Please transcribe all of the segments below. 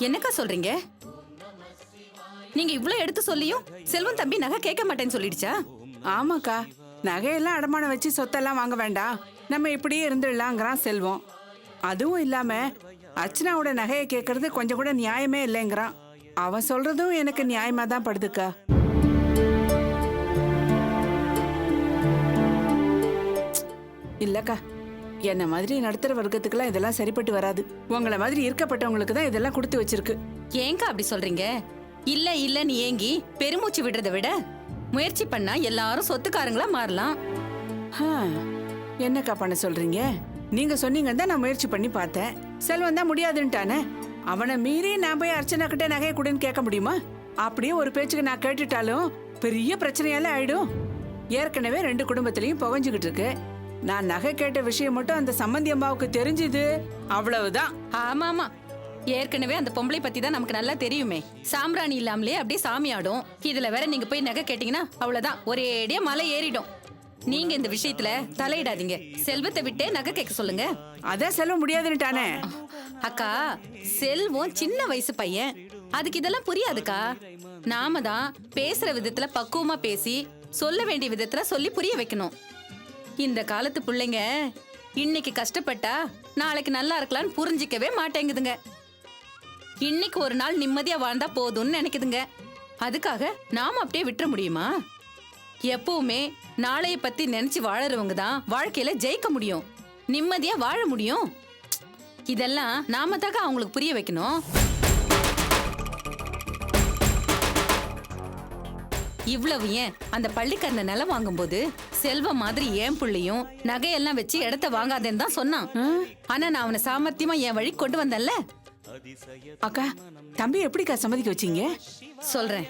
என்னக்கா சொல்றீங்க? நீங்க இவ்ளோ எடுத்து சொல்லியும் செல்வம் தம்பி நகை கேட்க மாட்டேன்னு சொல்லிடுச்சா? ஆமாக்கா, நகையெல்லாம் அடமானம் வச்சு சொத்தெல்லாம் வாங்க வேண்டாம், நம்ம இப்படியே இருந்துடலாங்கிறான் செல்வம். அதுவும் இல்லாம அர்ச்சனாவோட நகையை கேட்கறது கொஞ்சம் கூட நியாயமே இல்லைங்கிறான். அவன் சொல்றதும் எனக்கு நியாயமா தான் படுதுக்கா. இல்லக்கா, என்ன மாதிரி நடுத்தர வர்க்கத்துக்கெல்லாம் இதெல்லாம் சரிப்பட்டு வராது. உங்களை மாதிரி இருக்கப்பட்டவங்களுக்கு தான் இதெல்லாம் கொடுத்து வச்சிருக்கு. ஏங்கா அப்படி சொல்றீங்க? இல்ல இல்ல நீ ஏங்கி பெருமூச்சு விடுறதை விட முயற்சி பண்ணா எல்லாரும் சொத்துக்காரங்களா மாறலாம். என்னக்கா பண்ண சொல்றீங்க? நீங்க சொன்னீங்கன்னா நான் முயற்சி பண்ணி பார்த்தேன். செல்வம் தான் முடியாதுன்ட்டானே. அவனை மீறி நான் போய் அர்ச்சனா கிட்ட நகையை கொடுன்னு கேட்க முடியுமா? அப்படியே ஒரு பேச்சுக்கு நான் கேட்டுட்டாலும் பெரிய பிரச்சனையால ஆயிடும். ஏற்கனவே 2 குடும்பத்திலையும் புகஞ்சுகிட்டு இருக்கு. நான் நகை கேட்ட விஷயம் மட்டும் அந்த சம்பந்தி அம்மாவுக்கு தெரிஞ்சுது, அவ்வளவுதான். ஆமா ஆமா, ஏற்கனவே அந்த பொம்பளை பத்தி தான் நமக்கு நல்லா தெரியுமே. சாம்பிராணி இல்லாமலே அப்படியே சாமி ஆடும். இதுல வேற நீங்க போய் நகை கேட்டீங்கன்னா அவ்வளவுதான், ஒரேடியா மலை ஏறிடும். நீங்க இந்த விஷயத்துல தலையிடாதீங்க. செல்வத்தை விட்டே நகை கேட்க சொல்லுங்க. அதான் செல்வம் முடியாதுன்னுட்டானே. அக்கா, செல்வம் சின்ன வயசு பையன், அதுக்கு இதெல்லாம் புரியாதுக்கா. நாம தான் பேசுற விதத்துல பக்குவமா பேசி சொல்ல வேண்டிய விதத்துல சொல்லி புரிய வைக்கணும். இந்த காலத்து பிள்ளைங்க இன்னைக்கு கஷ்டப்பட்டா நாளைக்கு நல்லா இருக்கலாம்னு புரிஞ்சிக்கவே மாட்டேங்குதுங்க. இன்னைக்கு ஒரு நாள் நிம்மதியா வாழ்ந்தா போதும்னு நினைக்குதுங்க. அதுக்காக நாம அப்படியே விட்டுற முடியுமா? எப்பவுமே நாளைய பத்தி நினைச்சு வாழறவங்க தான் வாழ்க்கையில ஜெயிக்க முடியும், நிம்மதியா வாழ முடியும். இதெல்லாம் நாம தாக்க அவங்களுக்கு புரிய வைக்கணும். இவ்வளவு ஏன், அந்த பள்ளிக்காரன நிலம் வாங்கும்போது செல்வம் மாதிரி என் புள்ளையும் நகையெல்லாம் வச்சு இடத்த வாங்காதேன்னு தான் சொன்னான். ஆனா நான் அவனை சாமர்த்தியமா என் வழி கொண்டு வந்தேன்ல. அக்கா, தம்பி எப்படிக்கா சம்மதிக்க வச்சீங்க? சொல்றேன்.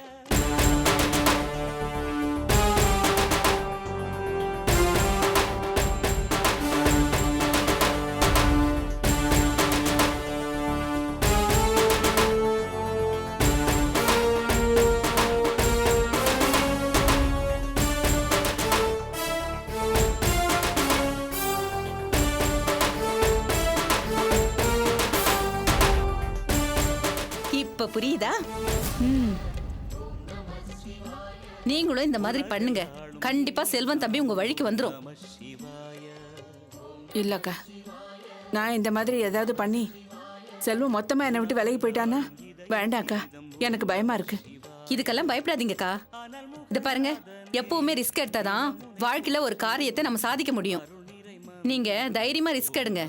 இப்ப புரியுதா? நீங்களும் இந்த மாதிரி பண்ணுங்க, கண்டிப்பா செல்வம் தம்பி உங்க வழிக்கு வந்துரும். இல்லக்கா, நான் இந்த மாதிரி ஏதாவது பண்ணி செல்வம் மொத்தமா என்னை விட்டு விலகி போயிட்டானா? வேண்டாக்கா, எனக்கு பயமா இருக்கு. இதுக்கெல்லாம் பயப்படாதீங்கக்கா. இத பாருங்க, எப்பவுமே ரிஸ்க் எடுத்தாதான் வாழ்க்கையில ஒரு காரியத்தை நம்ம சாதிக்க முடியும். நீங்க தைரியமா ரிஸ்க் எடுங்க,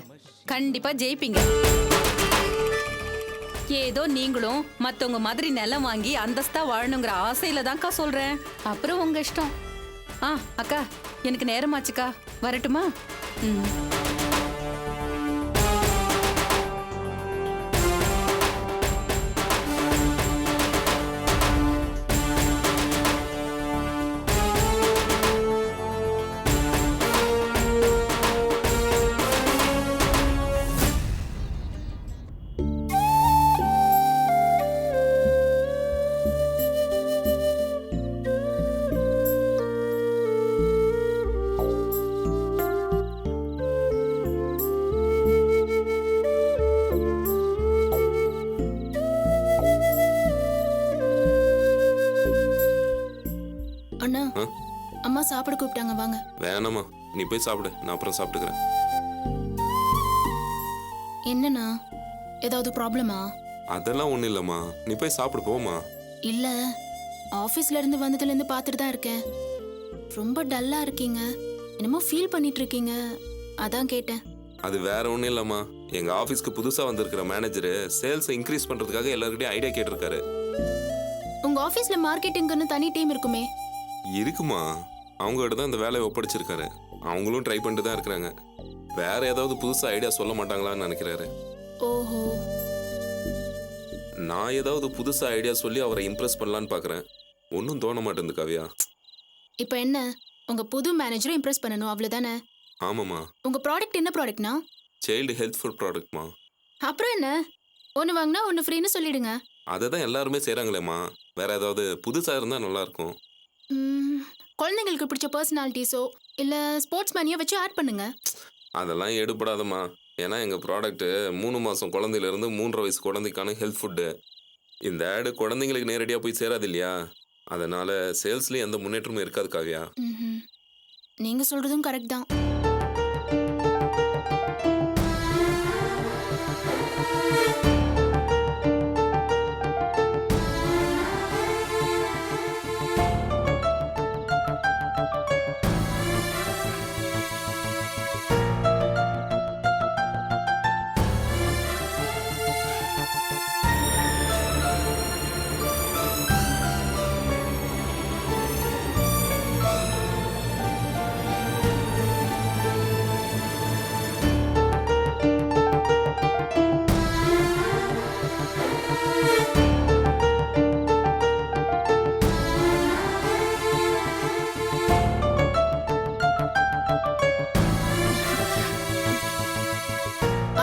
கண்டிப்பா ஜெயிப்பீங்க. ஏதோ நீங்களும் மத்தவங்க மாதிரி நிலம் வாங்கி அந்தஸ்தா வாழணுங்கிற ஆசையில தான்க்கா சொல்றேன். அப்புறம் உங்க இஷ்டம். அக்கா, எனக்கு நேரமாச்சுக்கா, வரட்டுமா? அண்ணா, அம்மா சாப்பிட கூப்பிட்டாங்க, வாங்க. வேணாமா, நீ போய் சாப்பிடு, நான் அப்புறம் சாப்பிட்டுக்கிறேன். என்னண்ணா, ஏதாவது ப்ராப்ளமா? அதெல்லாம் ஒண்ணும் இல்லம்மா, நீ போய் சாப்பிடு போமா. இல்ல, ஆபீஸ்ல இருந்து வந்ததுல இருந்து பார்த்துட்டு தான் இருக்கேன். ரொம்ப டல்லா இருக்கீங்க, என்னமோ ஃபீல் பண்ணிட்டு இருக்கீங்க, அதான் கேட்டேன். அது வேற ஒண்ணும் இல்லம்மா, எங்க ஆபீஸ்க்கு புதுசா வந்திருக்கிற மேனேஜர் சேல்ஸ் இன்க்ரீஸ் பண்றதுக்காக எல்லார்கிட்டயும் ஐடியா கேட்டிருக்காரு. உங்க ஆபீஸ்ல மார்க்கெட்டிங்னு தனி டீம் இருக்குமே? இருக்குமா, அவங்ககிட்ட தான் இந்த வேலையை ஒப்படைச்சிருக்காரு. அவங்களும் ட்ரை பண்ணிட்டு தான் இருக்கிறாங்க. வேற ஏதாவது புதுசா ஐடியா சொல்ல மாட்டாங்களான்னு நினைக்கிறாரு. ஓஹோ. நான் ஏதாவது புதுசா ஐடியா சொல்லி அவரை இம்ப்ரெஸ் பண்ணலான்னு பாக்குறேன். ஒன்னும் தோண மாட்டேங்குது காவியா. இப்போ என்ன, உங்க புது மேனேஜரை இம்ப்ரெஸ் பண்ணணும், அவ்வளவுதானே? ஆமாமா. உங்க ப்ராடக்ட் என்ன ப்ராடக்ட்னா? Child healthful ப்ராடக்ட்மா. அப்புறம் என்ன, ஒன்னு வாங்கினா ஒன்னு ஃப்ரீன்னு சொல்லிடுங்க. அதை தான் எல்லாருமே செய்றாங்களேம்மா. வேற ஏதாவது புதுசா இருந்தா நல்லா இருக்கும். குழந்தைங்களுக்கு பிடிச்ச பர்சனாலிட்டிஸோ இல்ல ஸ்போர்ட்ஸ் மேனியோ வச்சு ஆட் பண்ணுங்க. அதெல்லாம் எடுபடாதம்மா. ஏன்னா எங்கள் ப்ராடக்ட்டு 3 மாதம் குழந்தையிலேருந்து 3.5 வயசு குழந்தைக்கான ஹெல்த் ஃபுட்டு. இந்த ஆடு குழந்தைங்களுக்கு நேரடியாக போய் சேராது இல்லையா? அதனால் சேல்ஸ்லேயும் எந்த முன்னேற்றமும் இருக்காது காவியா. ம்ஹும். நீங்க சொல்றதும் கரெக்ட் தான்.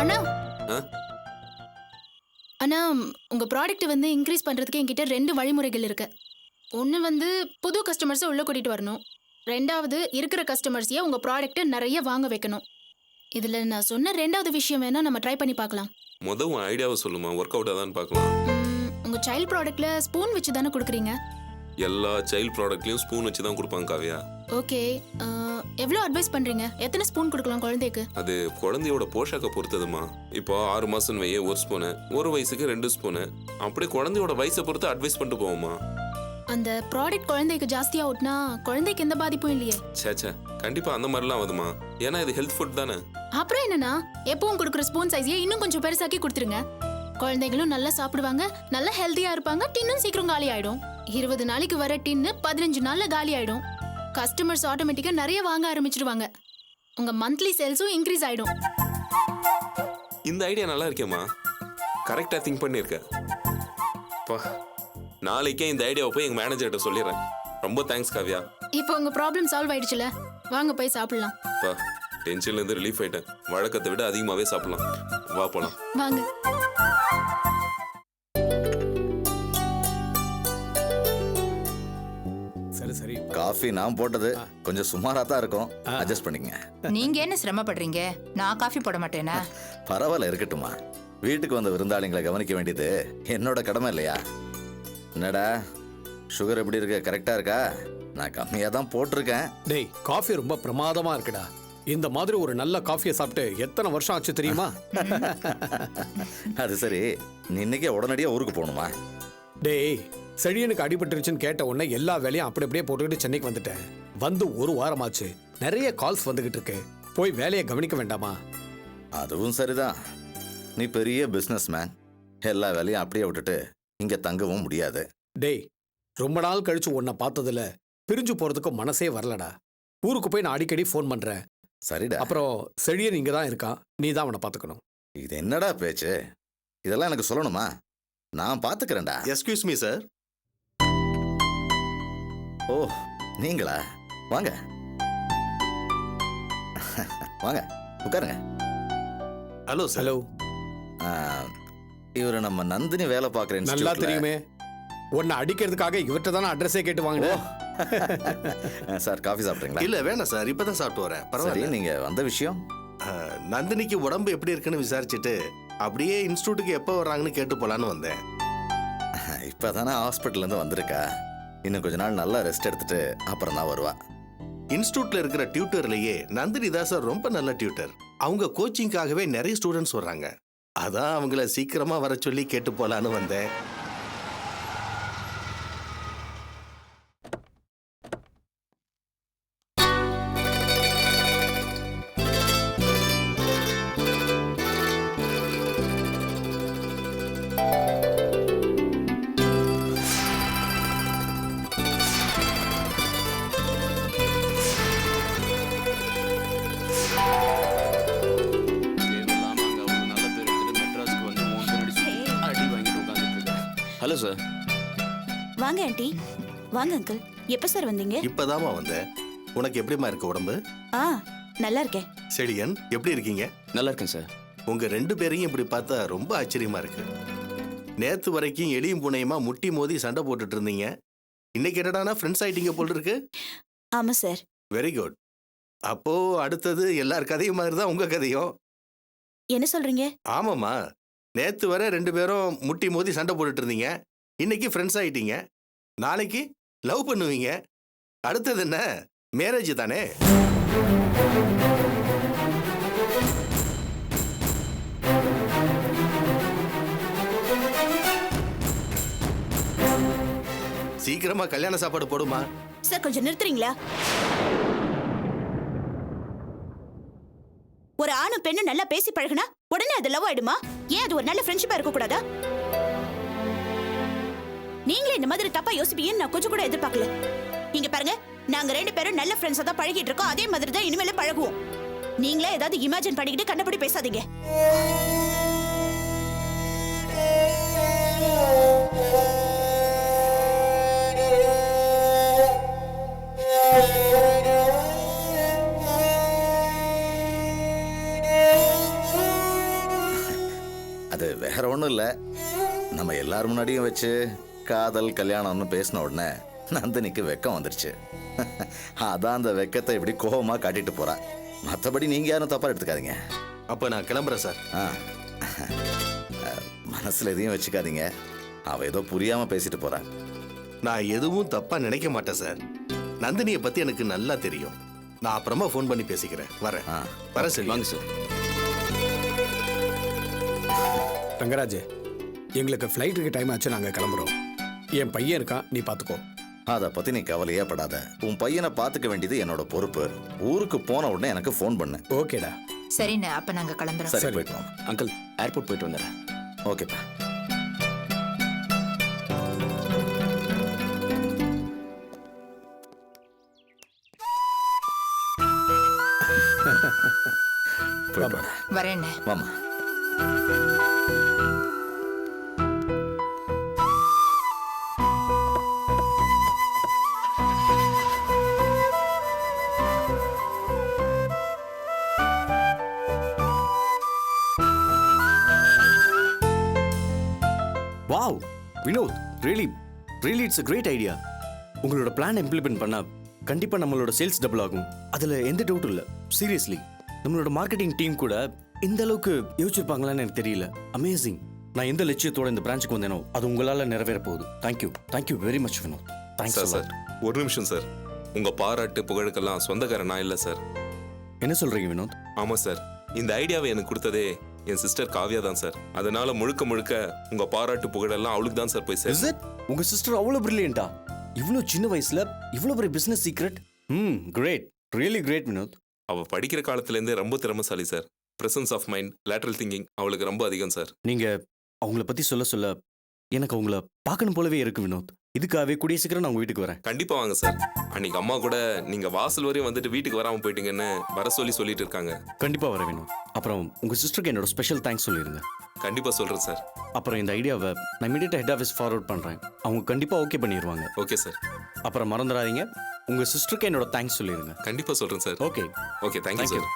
அண்ணா ஆ? அண்ணா, உங்க ப்ராடக்ட் வந்து இன்க்ரீஸ் பண்றதுக்கு என்கிட்ட 2 வழிமுறைகள் இருக்கு. ஒன்று வந்து புது கஸ்டமர்ஸை உள்ள கூட்டிட்டு வரணும். ரெண்டாவது இருக்கிற கஸ்டமர்ஸையே உங்க ப்ராடக்ட் நிறைய வாங்க வைக்கணும். இதுல நான் சொன்ன 2வது விஷயம் வேணா நம்ம ட்ரை பண்ணி பார்க்கலாம். மொதல் உன் ஐடியாவை சொல்லுமா, ஒர்க் அவுட் ஆதான்னு பார்க்கலாம். உங்க சைல்ட் ப்ராடக்ட்ல ஸ்பூன் வச்சு தானே கொடுக்குறீங்க? எல்லா சைல்ட் ப்ராடக்ட்லையும் ஸ்பூன் வச்சு தான் கொடுப்பாங்க காவியா. ஓகே, எவ்வளோ அட்வைஸ் பண்றீங்க? எத்தனை ஸ்பூன் கொடுக்கலாம் குழந்தைக்கு? அது குழந்தையோட போஷாக்கை பொறுத்ததுமா. இப்போ 6 மாதம் வையே 1 ஸ்பூனு, 1 வயசுக்கு 2 ஸ்பூனு, அப்படியே குழந்தையோட வயசை பொறுத்து அட்வைஸ் பண்ணிட்டு போவோமா. அந்த ப்ராடக்ட் குழந்தைக்கு ஜாஸ்தியா ஓட்டினா குழந்தைக்கு எந்த பாதிப்பும் இல்லையே? சேச்சா, கண்டிப்பா அந்த மாதிரிலாம் ஆகுதுமா. ஏன்னா இது ஹெல்த் ஃபுட் தானே. அப்புறம் என்னன்னா, எப்பவும் கொடுக்குற ஸ்பூன் சைஸையே இன்னும் கொஞ்சம் பெருசாக்கி கொடுத்துருங்க. குழந்தைகளும் நல்லா சாப்பிடுவாங்க, நல்லா ஹெல்த்தியா இருப்பாங்க. டின்னும் சீக்கிரம் காலி ஆயிடும். 20 நாளைக்கு வர டின்னு 15 நாள்ல காலி ஆயிடும். கஸ்டமர்ஸ் ஆட்டோமேட்டிக்கா நிறைய வாங்க ஆரம்பிச்சிடுவாங்க. உங்க மந்த்லி சேல்ஸும் இன்க்ரீஸ் ஆயிடும். இந்த ஐடியா நல்லா இருக்கேம்மா. கரெக்டாக திங்க் பண்ணியிருக்க. பா, நாளைக்கே இந்த ஐடியாவை போய் எங்கள் மேனேஜர்கிட்ட சொல்லிடுறேன். ரொம்ப தேங்க்ஸ் காவியா. இப்போ உங்க ப்ராப்ளம் சால்வ் ஆயிடுச்சுல, வாங்க போய் சாப்பிடலாம். பா, டென்ஷன்லேருந்து ரிலீஃப் ஆயிட்டேன். வழக்கத்தை விட அதிகமாகவே சாப்பிடலாம். வா போலாம். வாங்க. சரி சரி. காஃபி நான் போட்டது கொஞ்சம் சுமாரா தான் இருக்கும், அட்ஜஸ்ட் பண்ணிக்கங்க. நீங்க என்ன சிரமப்படுறீங்க? நான் காஃபி போட மாட்டேனா? பரவாயில்ல, இருக்கட்டுமா. வீட்டுக்கு வந்த விருந்தாளிங்களை கவனிக்க வேண்டியது என்னோட கடமை இல்லையா? என்னடா சுகர் எப்படி இருக்கு? கரெக்டா இருக்கா? நான் கம்மியா தான் போட்டிருக்கேன். டேய், காஃபி ரொம்ப பிரமாதமா இருக்குடா. இந்த மாதிரி ஒரு நல்ல காஃபியை சாப்பிட்டு எத்தனை வருஷம் ஆச்சு தெரியுமா? அது சரி, நீ இன்னைக்கே உடனடியாக ஊருக்கு போகணுமா? டேய், செடியனுக்கு அடிபட்டுருச்சுன்னு கேட்ட உடனே எல்லா வேலையும் அப்படி அப்படியே போட்டுக்கிட்டு சென்னைக்கு வந்துட்டேன். வந்து 1 வாரமாச்சு. நிறைய கால்ஸ் வந்துகிட்டு இருக்கு. போய் வேலையை கவனிக்க வேண்டாமா? அதுவும் சரிதான். நீ பெரிய பிஸ்னஸ் மேன். எல்லா வேலையும் அப்படியே விட்டுட்டு இங்க தங்கவும் முடியாது. டேய், ரொம்ப நாள் கழிச்சு உன்னை பார்த்ததுல பிரிஞ்சு போறதுக்கு மனசே வரலடா. ஊருக்கு போய் நான் அடிக்கடி ஃபோன் பண்றேன். சரிடா. அப்புறம் செடியன் இங்க தான் இருக்கான். நீ தான் அவனை பார்த்துக்கணும். இது என்னடா பேச்சு? இதெல்லாம் எனக்கு சொல்லணுமா? நான் பார்த்துக்கிறேன்டா. Excuse me sir. ஓ, நீங்களா? வாங்க வாங்க, உட்காருங்க. Hello sir. ஹலோ. இவரு நம்ம நந்தினி வேலை பார்க்குறேன். நல்லா தெரியுமே. உன்னை அடிக்கிறதுக்காக இவர்கிட்ட தானே அட்ரஸே கேட்டு வாங்கினேன். சார், காஃபி சாப்பிட்றீங்களா? இல்ல வேணாம் சார், இப்பதான் சாப்பிட்டு வரேன். சரி, பரவாயில்ல. நீங்க வந்த விஷயம்? நந்தினிக்கு உடம்பு எப்படி இருக்குன்னு விசாரிச்சுட்டு அப்படியே இன்ஸ்டியூட்டுக்கு எப்போ வர்றாங்கன்னு கேட்டு போலான்னு வந்தேன். இப்பதானே ஹாஸ்பிட்டல்ல இருந்து வந்திருக்கா. இன்னும் கொஞ்ச நாள் நல்லா ரெஸ்ட் எடுத்துட்டு அப்புறம் தான் வருவா. இன்ஸ்டியூட்ல இருக்கிற டியூட்டர்லயே நந்தினி தான் சார் ரொம்ப நல்ல டியூட்டர். அவங்க கோச்சிங்காகவே நிறைய ஸ்டூடெண்ட்ஸ் வர்றாங்க. அதான் அவங்கள சீக்கிரமா வர சொல்லி கேட்டு போலான்னு வந்தேன். Hello sir. வாங்க ஆண்டி. வாங்க அங்கிள். எப்ப சார் வந்தீங்க? இப்பதாமா வந்தேன். உனக்கு எப்படிமா இருக்கு உடம்பு? ஆ, நல்லா இருக்கேன். செடியன், எப்படி இருக்கீங்க? நல்லா இருக்கேன் சார். உங்க 2 பேரையும் இப்படி பார்த்தா ரொம்ப ஆச்சரியமா இருக்கு. நேத்து வரைக்கும் எலியும் பூனையுமா முட்டி மோதி சண்டை போட்டுட்டு இருந்தீங்க. இன்னைக்கு என்னடானா ஃப்ரெண்ட்ஸ் ஆயிட்டீங்க போல இருக்கு. ஆமா சார். Very good. அப்போ அடுத்தது எல்லார் கதையும் மாதிரி தான் உங்க கதையும். என்ன சொல்றீங்க? ஆமாம்மா, நேத்து வரை 2 பேரும் முட்டி மோதி சண்டை போட்டுட்டு இருந்தீங்க. இன்னைக்கு ஃப்ரெண்ட்ஸ் ஆயிட்டீங்க. நாளைக்கு லவ் பண்ணுவீங்க. அடுத்தது என்ன, மேரேஜ் தானே? சீக்கிரமா கல்யாண சாப்பாடு போடுமா. சார் கொஞ்சம் நிறுத்துறீங்களா? ஒரு ஆணும் பெண்ணும் நல்லா பேசி பழகுனா உடனே அது லவ் ஆயிடுமா? ஏன் அது ஒரு நல்ல ஃப்ரெண்ட்ஷிப்பா இருக்க கூடாதா? நீங்களே இந்த மாதிரி தப்பா யோசிப்பீங்கன்னு நான் கொஞ்சம் கூட எதிர்பார்க்கல. இங்க பாருங்க, நாங்க 2 பேரும் நல்ல ஃப்ரெண்ட்ஸா தான் பழகிட்டு இருக்கோம். அதே மாதிரி தான் இனிமேல பழகுவோம். நீங்களே ஏதாவது இமேஜின் பண்ணிக்கிட்டு கண்டபடி பேசாதீங்க. அது வேற ஒன்றும் இல்லை. நம்ம எல்லாரும் முன்னாடியும் வச்சு காதல் கல்யாணம்னு பேசின உடனே நந்தினிக்கு வெக்கம் வந்துருச்சு. அதான் அந்த வெக்கத்தை இப்படி கோபமா காட்டிட்டு போறா. மற்றபடி நீங்க யாரும் தப்பா எடுத்துக்காதீங்க. அப்ப நான் கிளம்புறேன் சார். மனசுல எதையும் வச்சுக்காதீங்க. அவ ஏதோ புரியாம பேசிட்டு போறா. நான் எதுவும் தப்பா நினைக்க மாட்டேன் சார். நந்தினியை பத்தி எனக்கு நல்லா தெரியும். நான் அப்புறமா ஃபோன் பண்ணி பேசிக்கிறேன். வரேன். வரேன் சார். வாங்க சார். ரங்கராஜ், எங்களுக்கு ஃப்ளைட்டுக்கு டைம் ஆச்சு, நாங்கள் கிளம்புறோம். என் பையன் இருக்கான், நீ பார்த்துக்கோ. அதை பத்தி நீ கவலையே படாத. உன் பையனை பார்த்துக்க வேண்டியது என்னோட பொறுப்பு. ஊருக்கு போன உடனே எனக்கு ஃபோன் பண்ணு. ஓகேடா. சரிண்ணே, அப்ப நாங்க கிளம்புறோம். சரி, போயிட்டு வாங்க. அங்கிள், ஏர்போர்ட் போயிட்டு வந்துடுறேன். ஓகேப்பா. வரேண்ணே. வாமா. Wow Vinod, really it's a great idea. உங்களோட பிளான் இம்ப்ளிமெண்ட் பண்ணா கண்டிப்பா நம்மளோட சேல்ஸ் டபுள் ஆகும். அதுல எந்த டவுட்டும் இல்லை. சீரியஸ்லி, நம்மளோட மார்க்கெட்டிங் டீம் கூட இந்த அளவுக்கு யோசிச்சிருப்பாங்களான்னு எனக்கு தெரியல. அமேசிங். நான் எந்த லட்சியத்தோட இந்த பிரான்ச்சுக்கு வந்தேனோ அது உங்களால நிறைவேற போகுது. Thank you very much Vinod. Thanks sir. ஒரு நிமிஷம் சார். உங்க பாராட்டு புகழுக்கெல்லாம் சொந்தக்காரன் நான் இல்லை சார். என்ன சொல்றீங்க வினோத்? ஆமா சார், இந்த ஐடியாவை எனக்கு கொடுத்ததே என் சிஸ்டர் காவ்யா தான் சார். அதனால முழுக்க உங்க பாராட்டு புகழெல்லாம் அவளுக்கு தான் சார் போய் Is சார். it? உங்க சிஸ்டர் அவ்வளவு பிரில்லியண்டா? இவ்வளவு சின்ன வயசுல இவ்வளவு பெரிய business secret. Great, really great Vinod. அவ படிக்கிற காலத்துலேருந்தே ரொம்ப திறமைசாலி sir. Presence of mind, lateral thinking அவளுக்கு ரொம்ப அதிகம் சார். நீங்க அவங்கள பத்தி சொல்ல எனக்கு அவங்கள பார்க்கணும் போலவே இருக்கு வினோத். இதுக்காகவே கூடிய சீக்கிரம் நான் உங்க வீட்டுக்கு வரேன். கண்டிப்பா வாங்க சார். அன்னைக்கு அம்மா கூட நீங்க வாசல் வரையும் வந்துட்டு வீட்டுக்கு வராம போயிட்டீங்கன்னு வர சொல்லிட்டு இருக்காங்க. கண்டிப்பா வரேன் வினோத். அப்புறம் உங்க சிஸ்டருக்கு என்னோட ஸ்பெஷல் தேங்க்ஸ் சொல்லிருங்க. கண்டிப்பா சொல்றேன் சார். அப்புறம் இந்த ஐடியாவை நான் இமீடியட்டா ஹெட் ஆஃபீஸ் ஃபார்வர்ட் பண்றேன். அவங்க கண்டிப்பா ஓகே பண்ணிடுவாங்க. Okay sir. அப்புறம் மறந்துடாதீங்க, உங்க சிஸ்டருக்கு என்னோட தேங்க்ஸ் சொல்லிருங்க. கண்டிப்பா சொல்றேன் sir. Okay okay, thank you sir.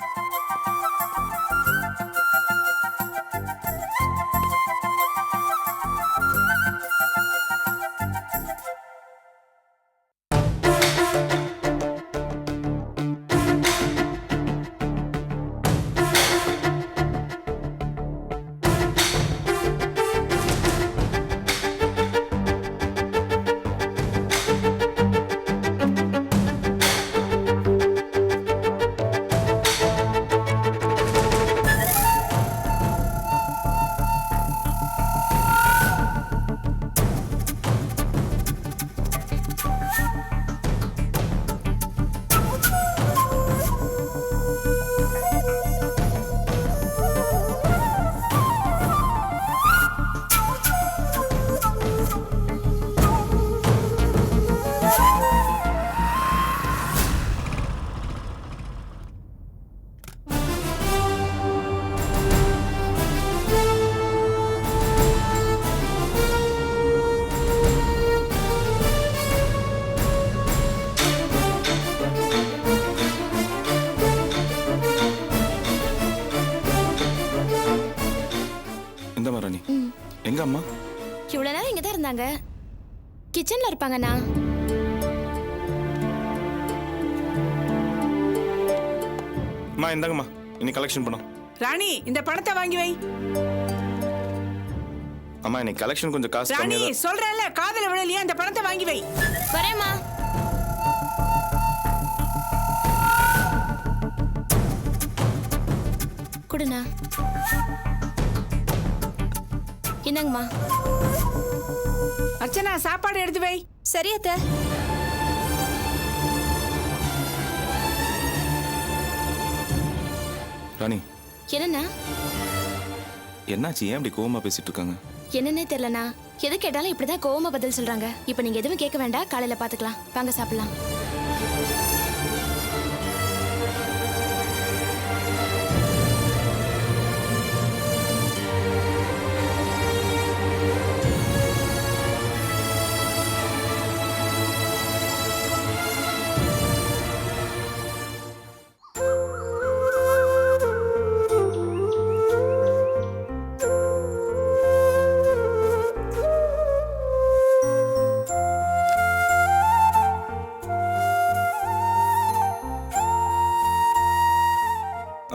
எங்க அம்மா? இவ்வளவு நேரம் இங்க தான் இருந்தாங்க. கிச்சன்ல இருப்பாங்கண்ணா. அம்மா இந்தாங்கம்மா இன்னைக்கு கலெக்ஷன் பண்ணோம். ராணி இந்த பணத்தை வாங்கி வை. அம்மா இன்னைக்கு கலெக்ஷன் கொஞ்சம் காசு ராணி கம்மியாக தான். சொல்றேன்ல, காதல விழலையா, இந்த பணத்தை வாங்கி வை. வரேம்மா. கொடுண்ணா. இந்தாங்கம்மா. அர்ச்சனா சாப்பாடு எடுத்து வை. சரி அத்தை. ராணி என்னண்ணா? என்னாச்சு, ஏன் இப்படி கோவமா பேசிட்டு இருக்காங்க? என்னன்னே தெரியலண்ணா. எது கேட்டாலும் இப்படிதான் கோவமா பதில் சொல்றாங்க. இப்போ நீங்க எதுவும் கேட்க வேண்டாம், காலையில பாத்துக்கலாம். வாங்க சாப்பிடலாம்.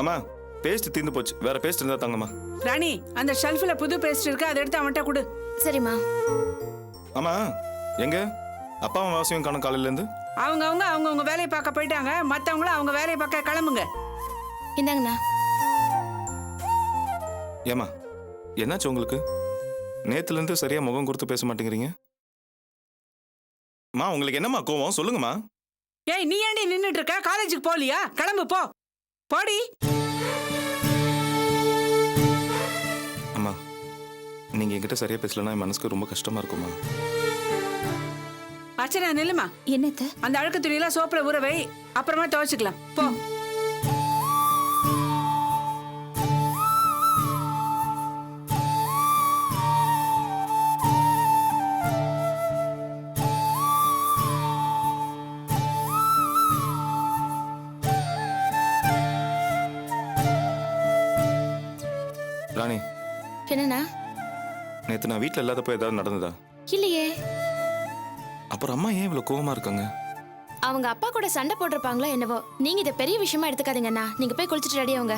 அம்மா பேஸ்ட் தீர்ந்து போச்சு, வேற பேஸ்ட் இருந்தா தாங்கம்மா. ராணி அந்த ஷெல்ஃப்ல புது பேஸ்ட் இருக்கு, அதை எடுத்து அவன்கிட்ட கொடு. சரிம்மா. அம்மா எங்க அப்பாவும் வாசியும் காணும் காலையில இருந்து? அவங்கவுங்க வேலையை பார்க்க போயிட்டாங்க. மத்தவங்களும் அவங்க வேலையை பார்க்க கிளம்புங்க. இந்தாங்கண்ணா. ஏம்மா என்னாச்சு உங்களுக்கு? நேத்துல இருந்து சரியா முகம் கொடுத்து பேச மாட்டேங்கிறீங்க. அம்மா உங்களுக்கு என்னம்மா கோவம் சொல்லுங்கம்மா. ஏய் நீ ஏன்டி நின்னுட்டு இருக்க? காலேஜுக்கு போலியா? கிளம்பு போ. போடி. அம்மா நீங்க என்கிட்ட சரியா பேசலன்னா என் மனசுக்கு ரொம்ப கஷ்டமா இருக்குமா? அர்ச்சனா நில்லுமா. என்னத்த? அந்த அழுக்கு துணியெல்லாம் சோப்புல ஊற வை, அப்புறமா துவைச்சுக்கலாம். போ. ராணி என்னண்ணா? நேத்து நான் வீட்ல இல்லாதப்போ ஏதாவது நடந்ததா? இல்லையே. அப்புறம் அம்மா ஏன் இவ்வளவு கோவமா இருக்காங்க? அவங்க அப்பா கூட சண்டை போட்டிருப்பாங்களோ என்னவோ. நீங்க இதை பெரிய விஷயமா எடுத்துக்காதீங்கண்ணா. நீங்க போய் குளிச்சுட்டு ரெடி ஆகுங்க.